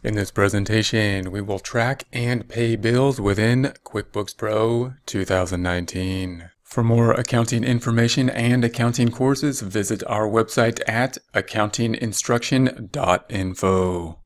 In this presentation, we will track and pay bills within QuickBooks Pro 2019. For more accounting information and accounting courses, visit our website at accountinginstruction.info.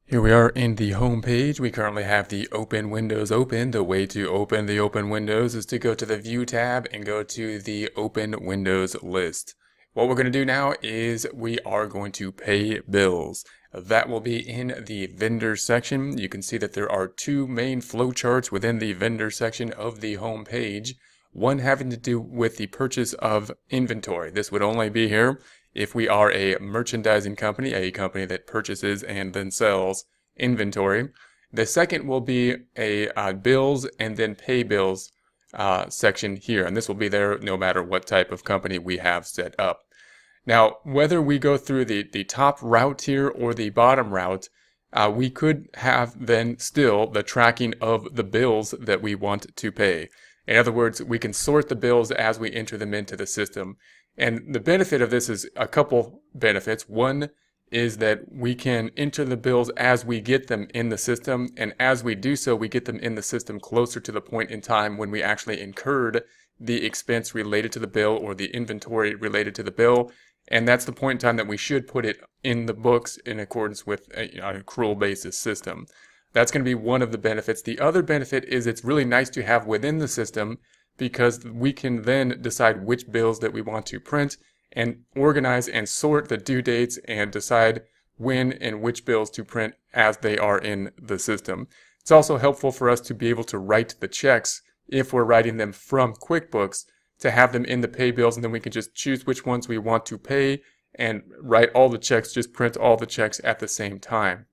Here we are in the home page. We currently have the open windows open. The way to open the open windows is to go to the View tab and go to the Open Windows list. What we're going to do now is we are going to pay bills. That will be in the vendor section. You can see that there are two main flowcharts within the vendor section of the home page. One having to do with the purchase of inventory. This would only be here if we are a merchandising company, a company that purchases and then sells inventory. The second will be a bills and then pay bills section here, and this will be there no matter what type of company we have set up. Now, whether we go through the top route here or the bottom route, we could have then still the tracking of the bills that we want to pay. In other words, we can sort the bills as we enter them into the system. And the benefit of this is a couple benefits. One is that we can enter the bills as we get them in the system, and as we do so, we get them in the system closer to the point in time when we actually incurred the expense related to the bill or the inventory related to the bill, and that's the point in time that we should put it in the books in accordance with an accrual basis system. That's going to be one of the benefits. The other benefit is it's really nice to have within the system because we can then decide which bills that we want to print and organize and sort the due dates and decide when and which bills to print as they are in the system. It's also helpful for us to be able to write the checks if we're writing them from QuickBooks, to have them in the pay bills, and then we can just choose which ones we want to pay and write all the checks, just print all the checks at the same time.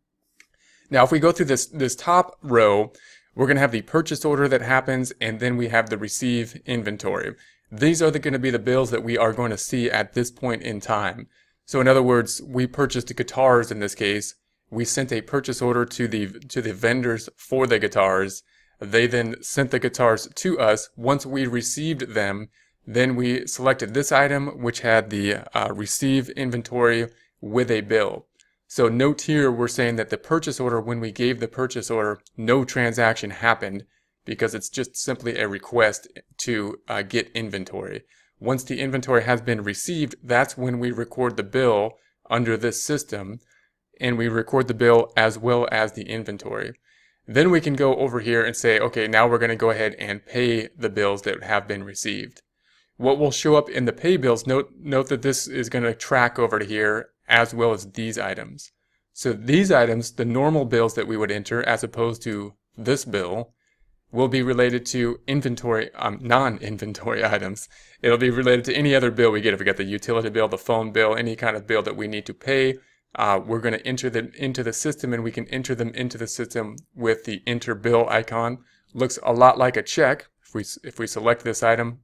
Now, if we go through this top row, we're going to have the purchase order that happens, and then we have the receive inventory. These are going to be the bills that we are going to see at this point in time. So in other words, we purchased guitars in this case. We sent a purchase order to the vendors for the guitars. They then sent the guitars to us. Once we received them, then we selected this item, which had the receive inventory with a bill. So note here, we're saying that the purchase order, when we gave the purchase order, no transaction happened because it's just simply a request to get inventory. Once the inventory has been received, that's when we record the bill under this system, and we record the bill as well as the inventory. Then we can go over here and say, okay, now we're going to go ahead and pay the bills that have been received. What will show up in the pay bills, note that this is going to track over to here as well as these items. So these items, the normal bills that we would enter as opposed to this bill, will be related to inventory, non-inventory items. It'll be related to any other bill we get. If we get the utility bill, the phone bill, any kind of bill that we need to pay, we're going to enter them into the system, and we can enter them into the system with the enter bill icon. Looks a lot like a check. If we select this item,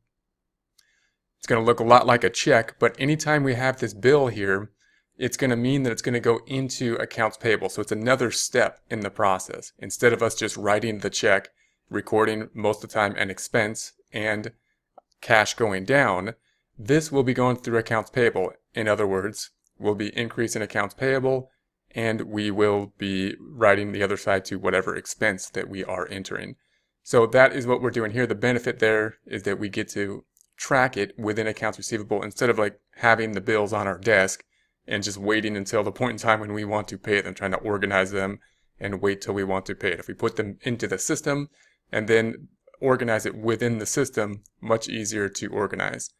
it's going to look a lot like a check, but anytime we have this bill here, it's going to mean that it's going to go into accounts payable. So it's another step in the process. Instead of us just writing the check, recording most of the time an expense and cash going down, this will be going through accounts payable. In other words, we'll be increasing accounts payable, and we will be writing the other side to whatever expense that we are entering. So that is what we're doing here. The benefit there is that we get to track it within accounts receivable instead of like having the bills on our desk and just waiting until the point in time when we want to pay them, trying to organize them and wait till we want to pay it. If we put them into the system and then organize it within the system, much easier to organize.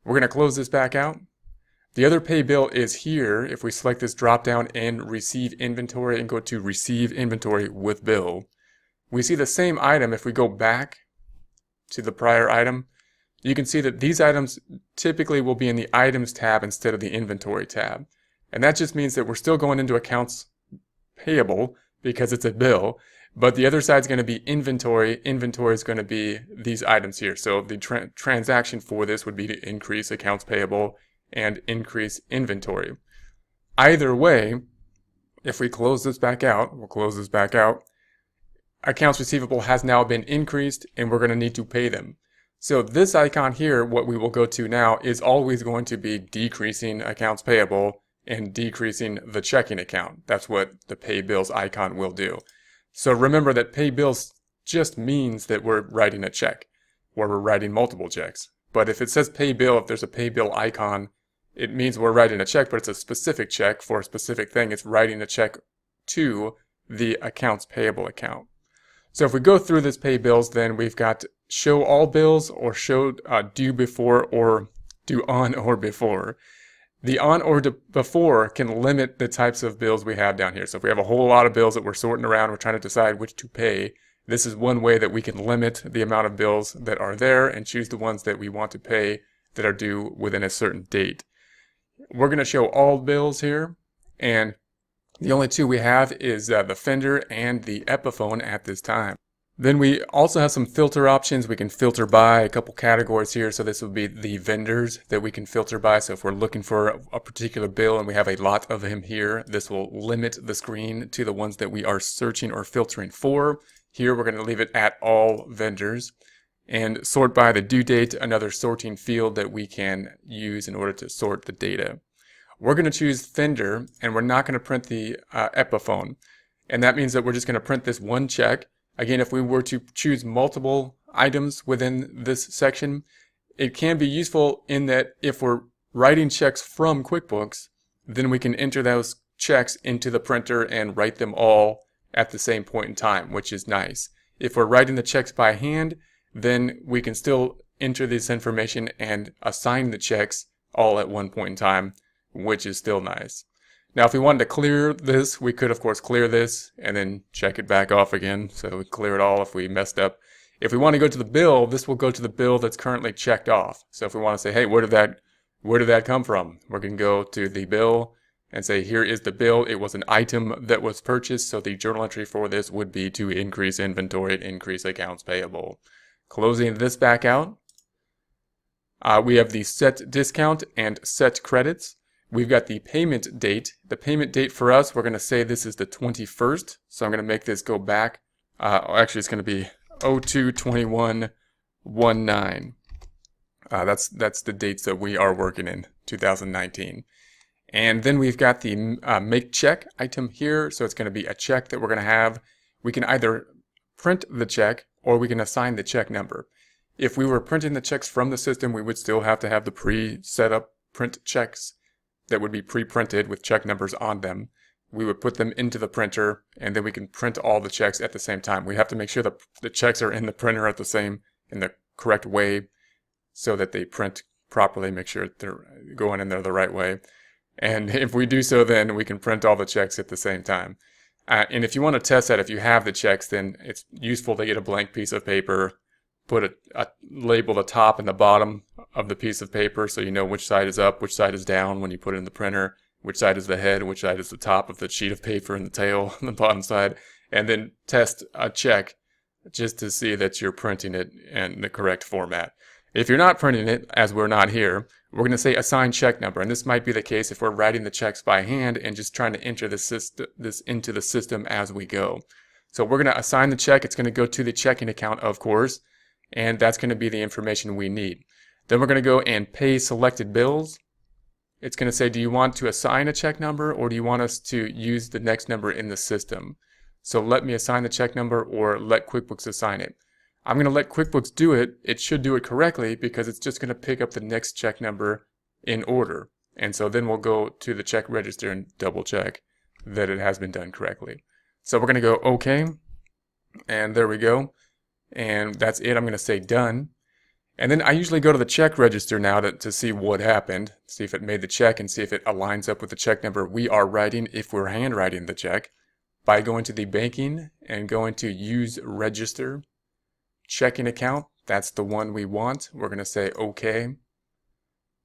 We're going to close this back out. The other pay bill is here. If we select this drop down and receive inventory and go to receive inventory with bill, we see the same item. If we go back to the prior item, you can see that these items typically will be in the items tab instead of the inventory tab. And that just means that we're still going into accounts payable because it's a bill, but the other side is going to be inventory. Inventory is going to be these items here. So the transaction for this would be to increase accounts payable and increase inventory. Either way, if we close this back out, we'll close this back out, accounts receivable has now been increased and we're going to need to pay them. So this icon here, what we will go to now, is always going to be decreasing accounts payable and decreasing the checking account. That's what the pay bills icon will do. So remember that pay bills just means that we're writing a check, or we're writing multiple checks. But if it says pay bill, if there's a pay bill icon, it means we're writing a check, but it's a specific check for a specific thing. It's writing a check to the accounts payable account. So if we go through this pay bills, then we've got show all bills, or show due before, or due on or before. The on or before can limit the types of bills we have down here. So if we have a whole lot of bills that we're sorting around, we're trying to decide which to pay, this is one way that we can limit the amount of bills that are there and choose the ones that we want to pay that are due within a certain date. We're going to show all bills here, and the only two we have is the Fender and the Epiphone at this time. Then we also have some filter options. We can filter by a couple categories here. So this will be the vendors that we can filter by. So if we're looking for a particular bill and we have a lot of them here, this will limit the screen to the ones that we are searching or filtering for. Here we're going to leave it at all vendors. And sort by the due date, another sorting field that we can use in order to sort the data. We're going to choose Fender, and we're not going to print the Epiphone. And that means that we're just going to print this one check. Again, if we were to choose multiple items within this section, it can be useful in that if we're writing checks from QuickBooks, then we can enter those checks into the printer and write them all at the same point in time, which is nice. If we're writing the checks by hand, then we can still enter this information and assign the checks all at one point in time, which is still nice. Now, if we wanted to clear this, we could, of course, clear this and then check it back off again. So we clear it all if we messed up. If we want to go to the bill, this will go to the bill that's currently checked off. So if we want to say, hey, where did that come from? We're going to go to the bill and say, here is the bill. It was an item that was purchased. So the journal entry for this would be to increase inventory and increase accounts payable. Closing this back out, we have the set discount and set credits. We've got the payment date. The payment date for us, we're going to say this is the 21st. So I'm going to make this go back. Actually, it's going to be 02/21/19. That's the dates that we are working in, 2019. And then we've got the make check item here. So it's going to be a check that we're going to have. We can either print the check or we can assign the check number. If we were printing the checks from the system, we would still have to have the pre-set up print checks that would be pre-printed with check numbers on them. We would put them into the printer, and then we can print all the checks at the same time. We have to make sure that the checks are in the printer in the correct way, so that they print properly, make sure they're going in there the right way. And if we do so, then we can print all the checks at the same time. And if you want to test that, if you have the checks, then it's useful to get a blank piece of paper, put a label the top and the bottom of the piece of paper so you know which side is up, which side is down when you put it in the printer, which side is the head, which side is the top of the sheet of paper, and the tail on the bottom side, and then test a check just to see that you're printing it in the correct format. If you're not printing it, as we're not here, we're going to say assign check number, and this might be the case if we're writing the checks by hand and just trying to enter this into the system as we go. So we're going to assign the check. It's going to go to the checking account, of course, and that's going to be the information we need. Then we're going to go and pay selected bills. It's going to say, do you want to assign a check number, or do you want us to use the next number in the system? So let me assign the check number, or let QuickBooks assign it. I'm going to let QuickBooks do it. It should do it correctly because it's just going to pick up the next check number in order. And so then we'll go to the check register and double check that it has been done correctly. So we're going to go OK, and there we go. And that's it. I'm going to say done. And then I usually go to the check register now to see what happened, see if it made the check and see if it aligns up with the check number we are writing if we're handwriting the check, by going to the banking and going to use register. Checking account, that's the one we want. We're going to say OK.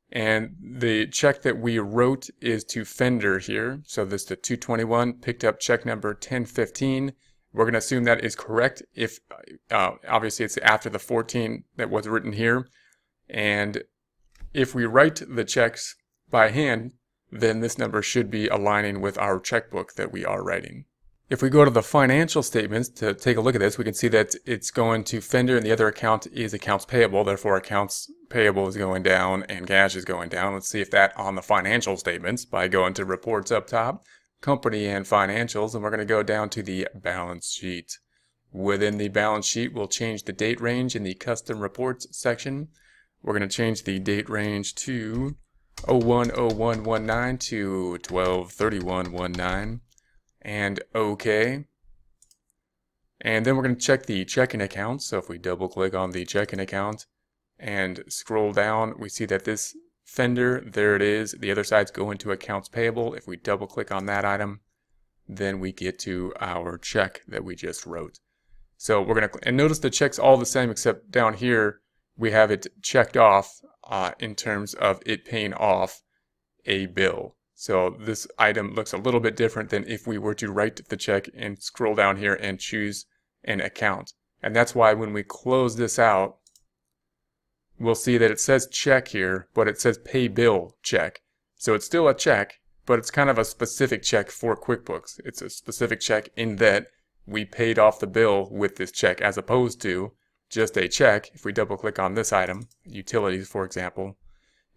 And the check that we wrote is to Fender here. So this is the 221, picked up check number 1015. We're going to assume that is correct if obviously it's after the 14 that was written here. And if we write the checks by hand, then this number should be aligning with our checkbook that we are writing. If we go to the financial statements to take a look at this, we can see that it's going to Fender and the other account is accounts payable. Therefore, accounts payable is going down and cash is going down. Let's see if that on the financial statements by going to reports up top, company and financials, and we're going to go down to the balance sheet. Within the balance sheet, we'll change the date range in the custom reports section. We're going to change the date range to 01/01/19 to 12/31/19 and OK. And then we're going to check the checking account. So if we double click on the checking account and scroll down, we see that this fender, there it is. The other side's going to accounts payable. If we double click on that item, then we get to our check that we just wrote. So we're going to, and notice the check's all the same except down here we have it checked off in terms of it paying off a bill. So this item looks a little bit different than if we were to write the check and scroll down here and choose an account. And that's why when we close this out, we'll see that it says check here, but it says pay bill check. So it's still a check, but it's kind of a specific check for QuickBooks. It's a specific check in that we paid off the bill with this check as opposed to just a check. If we double click on this item, utilities for example,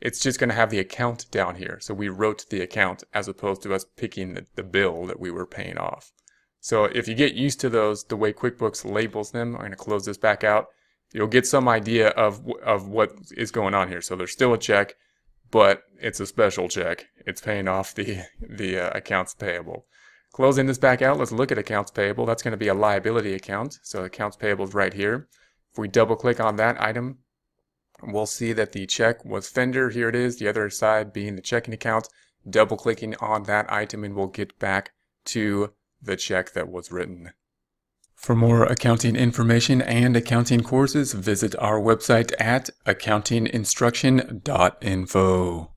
it's just going to have the account down here. So we wrote the account as opposed to us picking the bill that we were paying off. So if you get used to those, the way QuickBooks labels them, I'm going to close this back out, you'll get some idea of what is going on here. So there's still a check, but it's a special check. It's paying off the accounts payable. Closing this back out, let's look at accounts payable. That's going to be a liability account. So accounts payable is right here. If we double click on that item, we'll see that the check was fender. Here it is, the other side being the checking account. Double clicking on that item and we'll get back to the check that was written. For more accounting information and accounting courses, visit our website at accountinginstruction.info.